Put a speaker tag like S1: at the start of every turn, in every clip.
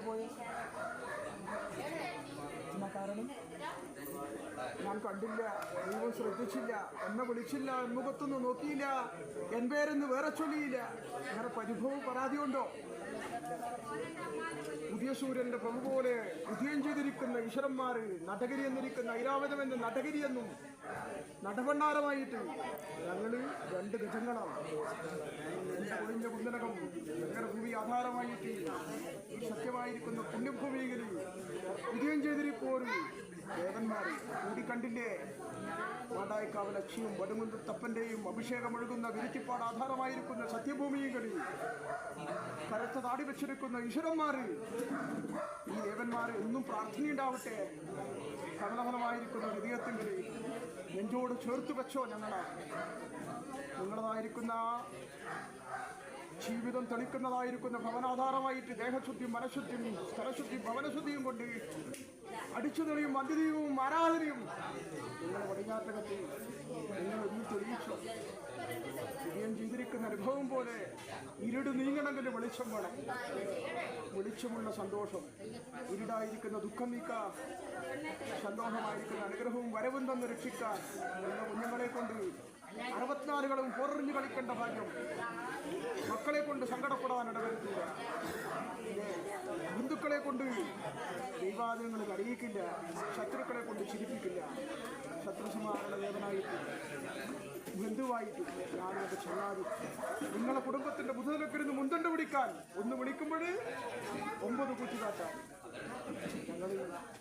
S1: പോയി എന്നാ കാരണം ഞാൻ കണ്ടില്ല, ദൈവം ശ്രദ്ധിച്ചില്ല, എന്നെ വിളിച്ചില്ല, മുഖത്തൊന്നും നോക്കിയില്ല, എൻ പേരെന്ന് വേറെ ചൊല്ലിയില്ല. അങ്ങനെ പരിഭവം പരാതിയുണ്ടോ? പുതിയ സൂര്യന്റെ പ്രഭു പോലെ ഉദയം ചെയ്തിരിക്കുന്ന ഈശ്വരന്മാര് നടഗിരി എന്നിരിക്കുന്ന ഐരാവതം എന്ന നടഗിരിയെന്നും നടഭണ്ണാരമായിട്ട് ഞങ്ങള് 2 ഗജങ്ങളാണ്. എന്റെ ഒളിഞ്ഞ കുന്നലകം ഭയങ്കര ഭൂമി ആധാരമായിട്ട് സത്യമായിരിക്കുന്ന പുണ്യഭൂമിയിൽ ഉദയം ചെയ്തിരിപ്പോര് ദേവന്മാര് കൂടിക്കണ്ടില്ലേ? മാടായിക്കാവ് ലക്ഷ്മിയും വടുമുന്തപ്പന്റെയും അഭിഷേകമൊഴുകുന്ന വിരുത്തിപ്പാട് ആധാരമായിരിക്കുന്ന സത്യഭൂമികളിൽ കരത്ത താടി വെച്ചിരിക്കുന്ന ഈശ്വരന്മാര്, ഈ ദേവന്മാര് എന്നും പ്രാർത്ഥനയുണ്ടാവട്ടെ. കമലഫലമായിരിക്കുന്ന ഹൃദയത്തിൻ്റെ നെഞ്ചോട് ചേർത്ത് വെച്ചോ. നിങ്ങളതായിരിക്കുന്ന ജീവിതം തെളിക്കുന്നതായിരിക്കുന്ന ഭവനാധാരമായിട്ട് ദേഹശുദ്ധിയും മനഃശുദ്ധിയും സ്ഥലശുദ്ധിയും ഭവനശുദ്ധിയും കൊണ്ട് അടിച്ചു തെളിയും മന്ദിരവും ആരാധനയും നിങ്ങൾ വടിഞ്ഞാറ്റകത്ത് നിങ്ങൾ ഒന്ന് തെളിയിച്ചു. വിജയം ചെയ്തിരിക്കുന്ന അനുഭവം പോലെ ഇരുട് നീങ്ങണമെങ്കിൽ വെളിച്ചം വേണം. വെളിച്ചമുള്ള സന്തോഷം, ഇരുടായിരിക്കുന്ന ദുഃഖം നീക്കാൻ, സന്തോഷമായിരിക്കുന്ന അനുഗ്രഹവും വരവും തന്ന് രക്ഷിക്കാൻ എന്ന കുഞ്ഞുങ്ങളെ കൊണ്ട് 64 പൊറിഞ്ഞു കളിക്കേണ്ട ഭാഗ്യം മക്കളെ കൊണ്ട് സങ്കടപ്പെടാനിടവരുത്തില്ല. ബന്ധുക്കളെ കൊണ്ട് ദൈവാദിനങ്ങൾ അറിയിക്കില്ല, ശത്രുക്കളെ കൊണ്ട് ചിരിപ്പിക്കില്ല. ശത്രുസമാരണ വേദനായിട്ട് ബന്ധുവായിട്ട് ഞാനത് ചെല്ലാതെ നിങ്ങളെ കുടുംബത്തിന്റെ ബുധനിലക്കിരുന്ന് മുന്തണ്ട് പിടിക്കാൻ ഒന്ന് വിളിക്കുമ്പോൾ 9 കൂറ്റുകാട്ടാൻ ഞങ്ങൾ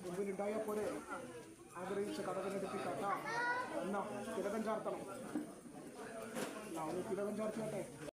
S1: മുമ്പിലുണ്ടായ പോലെ ആഗ്രഹിച്ച കടകനെടുപ്പിക്കാട്ടാ. എന്നാ തിലകം ചാർത്തണം, തിലകം ചാർത്തിയാട്ടെ.